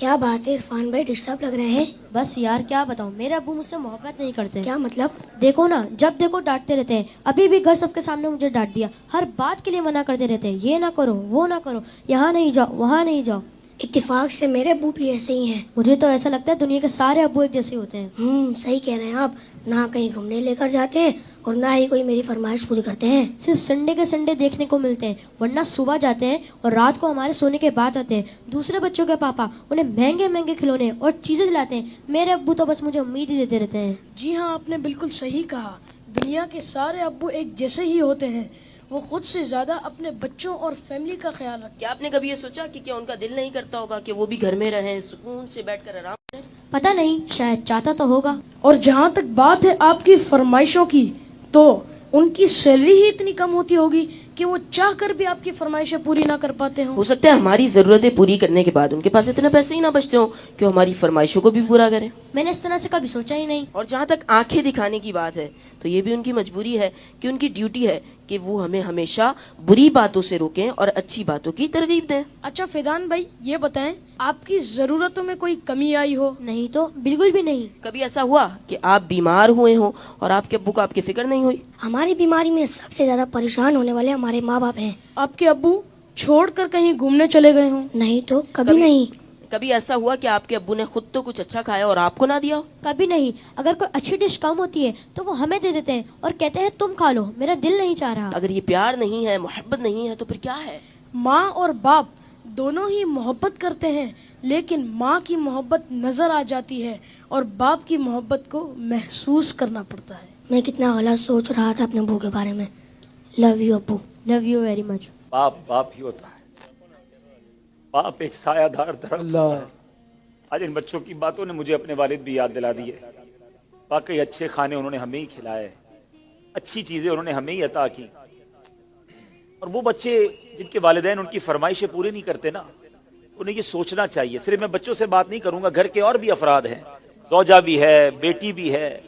کیا بات ہے عرفان بھائی، ڈسٹرب لگ رہے ہیں؟ بس یار کیا بتاؤں، میرے ابو مجھ سے محبت نہیں کرتے. کیا مطلب؟ دیکھو نا، جب دیکھو ڈانٹتے رہتے ہیں. ابھی بھی گھر سب کے سامنے مجھے ڈانٹ دیا. ہر بات کے لیے منع کرتے رہتے ہیں، یہ نہ کرو وہ نہ کرو، یہاں نہیں جاؤ وہاں نہیں جاؤ. اتفاق سے میرے ابو بھی ایسے ہی ہیں. مجھے تو ایسا لگتا ہے دنیا کے سارے ابو ایک جیسے ہوتے ہیں. صحیح کہہ رہے ہیں آپ. نہ کہیں گھومنے لے کر جاتے ہیں اور نہ ہی کوئی میری فرمائش پوری کرتے ہیں. صرف سنڈے کے سنڈے دیکھنے کو ملتے ہیں، ورنہ صبح جاتے ہیں اور رات کو ہمارے سونے کے بعد آتے ہیں. دوسرے بچوں کے پاپا انہیں مہنگے مہنگے کھلونے اور چیزیں دلاتے ہیں. میرے ابو تو بس مجھے امید ہی دیتے رہتے ہیں. جی ہاں، آپ نے بالکل صحیح کہا. دنیا کے سارے ابو ایک جیسے ہی ہوتے ہیں. وہ خود سے زیادہ اپنے بچوں اور فیملی کا خیال رکھتے ہیں. کیا آپ نے کبھی یہ سوچا کہ کیا ان کا دل نہیں کرتا ہوگا کہ وہ بھی گھر میں رہیں، سکون سے بیٹھ کر آرام کریں؟ پتہ نہیں، شاید چاہتا تو ہوگا. اور جہاں تک بات ہے آپ کی فرمائشوں کی، تو ان کی سیلری ہی اتنی کم ہوتی ہوگی کہ وہ چاہ کر بھی آپ کی فرمائشیں پوری نہ کر پاتے ہوں. ہو سکتا ہے ہماری ضرورتیں پوری کرنے کے بعد ان کے پاس اتنے پیسے ہی نہ بچتے ہوں کہ وہ ہماری فرمائشوں کو بھی پورا کریں. میں نے اس طرح سے کبھی سوچا ہی نہیں. اور جہاں تک آنکھیں دکھانے کی بات ہے تو یہ بھی ان کی مجبوری ہے کہ ان کی ڈیوٹی ہے کہ وہ ہمیں ہمیشہ بری باتوں سے روکیں اور اچھی باتوں کی ترغیب دیں. اچھا فیضان بھائی، یہ بتائیں آپ کی ضرورتوں میں کوئی کمی آئی ہو؟ نہیں تو بالکل بھی نہیں. کبھی ایسا ہوا کہ آپ بیمار ہوئے ہوں اور آپ کے ابو کو آپ کی فکر نہیں ہوئی؟ ہماری بیماری میں سب سے زیادہ پریشان ہونے والے ہمارے ماں باپ ہیں. آپ کے ابو چھوڑ کر کہیں گھومنے چلے گئے ہوں؟ نہیں تو کبھی نہیں. کبھی ایسا ہوا کہ آپ کے ابو نے خود تو کچھ اچھا کھایا اور آپ کو نہ دیا ہو؟ کبھی نہیں. اگر کوئی اچھی ڈش کم ہوتی ہے تو وہ ہمیں دے دیتے ہیں اور کہتے ہیں تم کھا لو، میرا دل نہیں چاہ رہا. اگر یہ پیار نہیں ہے، محبت نہیں ہے، تو پھر کیا ہے؟ ماں اور باپ دونوں ہی محبت کرتے ہیں، لیکن ماں کی محبت نظر آ جاتی ہے اور باپ کی محبت کو محسوس کرنا پڑتا ہے. میں کتنا غلط سوچ رہا تھا اپنے ابو کے بارے میں. لو یو ابو. Love you very much. باپ باپ ہی ہوتا ہے. باپ ایک سایہ دار درخت ہوتا ہے. آج ان بچوں کی باتوں نے مجھے اپنے والد بھی یاد دلا دی ہے. واقعی اچھے کھانے انہوں نے ہمیں ہی کھلائے، اچھی چیزیں انہوں نے ہمیں ہی عطا کی. اور وہ بچے جن کے والدین ان کی فرمائشیں پوری نہیں کرتے نا، انہیں یہ سوچنا چاہیے. صرف میں بچوں سے بات نہیں کروں گا، گھر کے اور بھی افراد ہیں، زوجہ بھی ہے، بیٹی بھی ہے.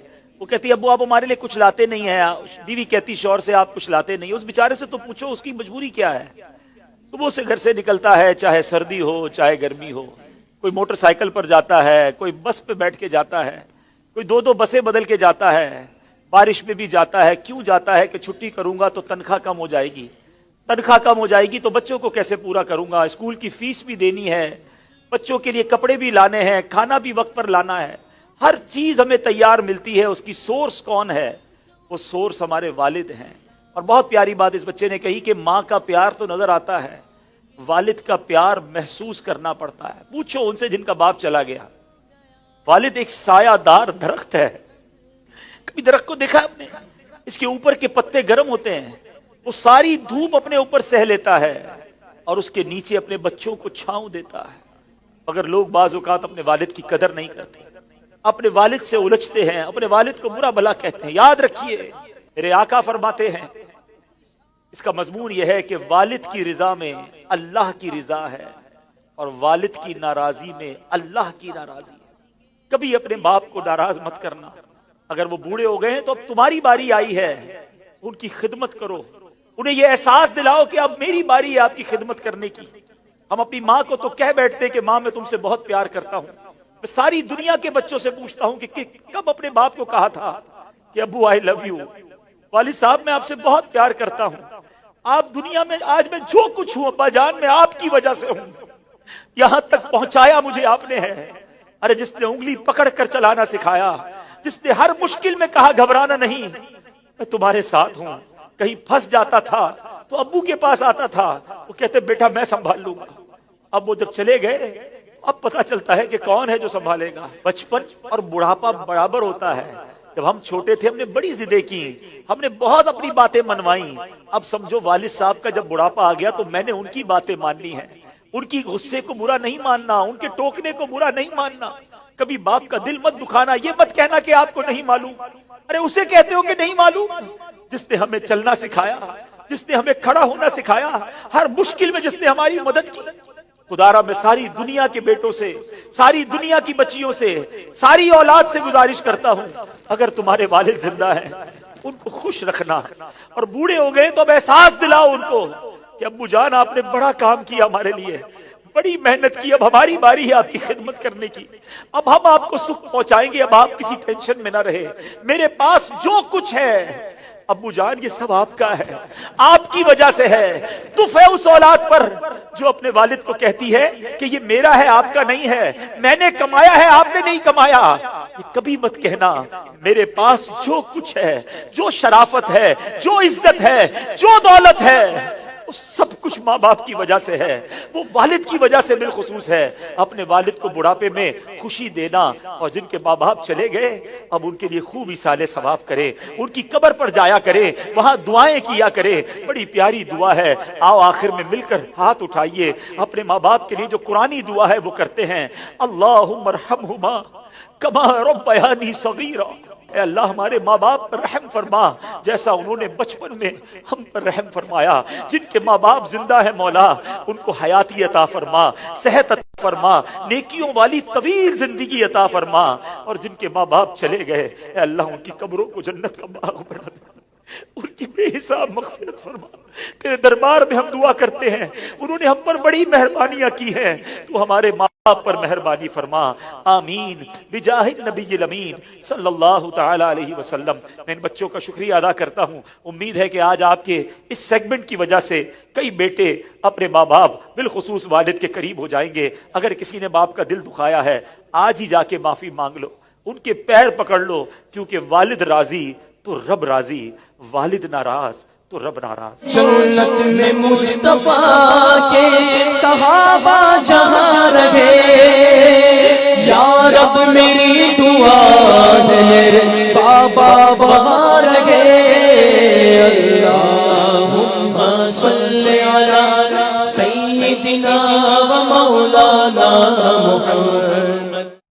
وہ کہتی ہے ابو آپ ہمارے لیے کچھ لاتے نہیں ہیں. بیوی کہتی شوہر سے آپ کچھ لاتے نہیں. اس بیچارے سے تو پوچھو اس کی مجبوری کیا ہے. صبح سے گھر سے نکلتا ہے، چاہے سردی ہو چاہے گرمی ہو. کوئی موٹر سائیکل پر جاتا ہے، کوئی بس پہ بیٹھ کے جاتا ہے، کوئی دو بسیں بدل کے جاتا ہے، بارش میں بھی جاتا ہے. کیوں جاتا ہے؟ کہ چھٹی کروں گا تو تنخواہ کم ہو جائے گی. تنخواہ کم ہو جائے گی تو بچوں کو کیسے پورا کروں گا؟ اسکول کی فیس بھی دینی ہے، بچوں کے لیے کپڑے بھی لانے ہیں، کھانا بھی وقت پر لانا ہے. ہر چیز ہمیں تیار ملتی ہے. اس کی سورس کون ہے؟ وہ سورس ہمارے والد ہیں. اور بہت پیاری بات اس بچے نے کہی کہ ماں کا پیار تو نظر آتا ہے، والد کا پیار محسوس کرنا پڑتا ہے. پوچھو ان سے جن کا باپ چلا گیا. والد ایک سایہ دار درخت ہے. کبھی درخت کو دیکھا آپ نے؟ اس کے اوپر کے پتے گرم ہوتے ہیں، وہ ساری دھوپ اپنے اوپر سہ لیتا ہے اور اس کے نیچے اپنے بچوں کو چھاؤں دیتا ہے. مگر لوگ بعض اوقات اپنے والد کی قدر نہیں کرتے، اپنے والد سے الجھتے ہیں، اپنے والد کو برا بھلا کہتے ہیں. یاد رکھیے میرے آقا فرماتے ہیں، اس کا مضمون یہ ہے کہ والد کی رضا میں اللہ کی رضا ہے اور والد کی ناراضی میں اللہ کی ناراضی ہے. کبھی اپنے باپ کو ناراض مت کرنا. اگر وہ بوڑھے ہو گئے ہیں تو اب تمہاری باری آئی ہے، ان کی خدمت کرو. انہیں یہ احساس دلاؤ کہ اب میری باری ہے آپ کی خدمت کرنے کی. ہم اپنی ماں کو تو کہہ بیٹھتے کہ ماں میں تم سے بہت پیار کرتا ہوں. میں ساری دنیا کے بچوں سے پوچھتا ہوں کہ کب اپنے باپ کو کہا تھا کہ ابو آئی لو یو، والد صاحب میں آپ سے بہت پیار کرتا ہوں. آپ دنیا میں آج میں جو کچھ ہوں ابا جان میں آپ کی وجہ سے ہوں. یہاں تک پہنچایا مجھے آپ نے ہے. ارے جس نے انگلی پکڑ کر چلانا سکھایا، جس نے ہر مشکل میں کہا گھبرانا نہیں، میں تمہارے ساتھ ہوں. کہیں پھنس جاتا تھا تو ابو کے پاس آتا تھا، وہ کہتے بیٹا میں سنبھال لوں گا. اب وہ جب چلے گئے اب پتا چلتا ہے کہ کون ہے جو سنبھالے گا. بچپن اور بڑھاپا برابر ہوتا ہے. جب ہم چھوٹے تھے ہم نے بڑی ضدیں کی، ہم نے بہت اپنی باتیں منوائیں. اب سمجھو والد صاحب کا جب بڑھاپا آ گیا تو میں نے ان کی باتیں ماننی ہے. ان کی غصے کو برا نہیں ماننا، ان کے ٹوکنے کو برا نہیں ماننا. کبھی باپ کا دل مت دکھانا. یہ مت کہنا کہ آپ کو نہیں معلوم. ارے اسے کہتے ہو کہ نہیں معلوم جس نے ہمیں چلنا سکھایا، جس نے ہمیں کھڑا ہونا سکھایا، ہر مشکل میں جس نے ہماری مدد کی. خدارا میں ساری دنیا کے بیٹوں سے، ساری دنیا کی بچیوں سے، ساری اولاد سے گزارش کرتا ہوں، اگر تمہارے والد زندہ ہیں ان کو خوش رکھنا. اور بوڑھے ہو گئے تو اب احساس دلاؤ ان کو کہ ابو جان آپ نے بڑا کام کیا ہمارے لیے، بڑی محنت کی، اب ہماری باری ہے آپ کی خدمت کرنے کی، اب ہم آپ کو سکھ پہنچائیں گے، اب آپ کسی ٹینشن میں نہ رہے، میرے پاس جو کچھ ہے ابو جان یہ سب آپ کا ہے، آپ کی وجہ سے ہے۔ دف ہے اس اولاد پر جو اپنے والد کو کہتی ہے کہ یہ میرا ہے آپ کا نہیں ہے، میں نے کمایا ہے آپ نے نہیں کمایا۔ یہ کبھی مت کہنا میرے پاس جو کچھ ہے، جو شرافت ہے، جو عزت ہے، جو دولت ہے، وہ سب کچھ ماں باپ کی وجہ سے ہے، وہ والد کی وجہ سے بالخصوص ہے۔ اپنے والد کو بڑھاپے میں خوشی دینا، اور جن کے ماں باپ چلے گئے اب ان کے لیے خوب ایصال ثواب کرے، ان کی قبر پر جایا کرے، وہاں دعائیں کیا کرے، بڑی پیاری دعا ہے۔ آؤ آخر میں مل کر ہاتھ اٹھائیے، اپنے ماں باپ کے لیے جو قرآنی دعا ہے وہ کرتے ہیں۔ اللہم ارحمہما کما ربیانی صغیرا، اے اللہ ہمارے ماں باپ پر رحم فرما جیسا انہوں نے بچپن میں ہم پر رحم فرمایا۔ جن کے ماں باپ زندہ ہے مولا ان کو حیاتی عطا فرما، صحت عطا فرما، نیکیوں والی طویل زندگی عطا فرما، اور جن کے ماں باپ چلے گئے اے اللہ ان کی قبروں کو جنت کا باغ بنا دے، ان کی بے حساب مغفرت فرما۔ تیرے دربار میں ہم دعا کرتے ہیں، انہوں نے ہم پر بڑی مہربانیاں کی ہیں، تو ہمارے ماں باپ پر مہربانی فرما، آمین بجاہ النبی الامین صلی اللہ تعالی علیہ وسلم۔ میں ان بچوں کا شکریہ ادا کرتا ہوں، امید ہے کہ آج آپ کے اس سیگمنٹ کی وجہ سے کئی بیٹے اپنے ماں باپ بالخصوص والد کے قریب ہو جائیں گے۔ اگر کسی نے باپ کا دل دکھایا ہے آج ہی جا کے معافی مانگ لو، ان کے پیر پکڑ لو، کیونکہ والد راضی تو رب راضی، والد ناراض تو رب ناراض۔ جنت میں مصطفیٰ کے صحابہ جہاں رہے، یا رب میری دعا ہے میرے بابا وہاں رہے۔ اللہم صلی علی سیدنا و مولانا محمد۔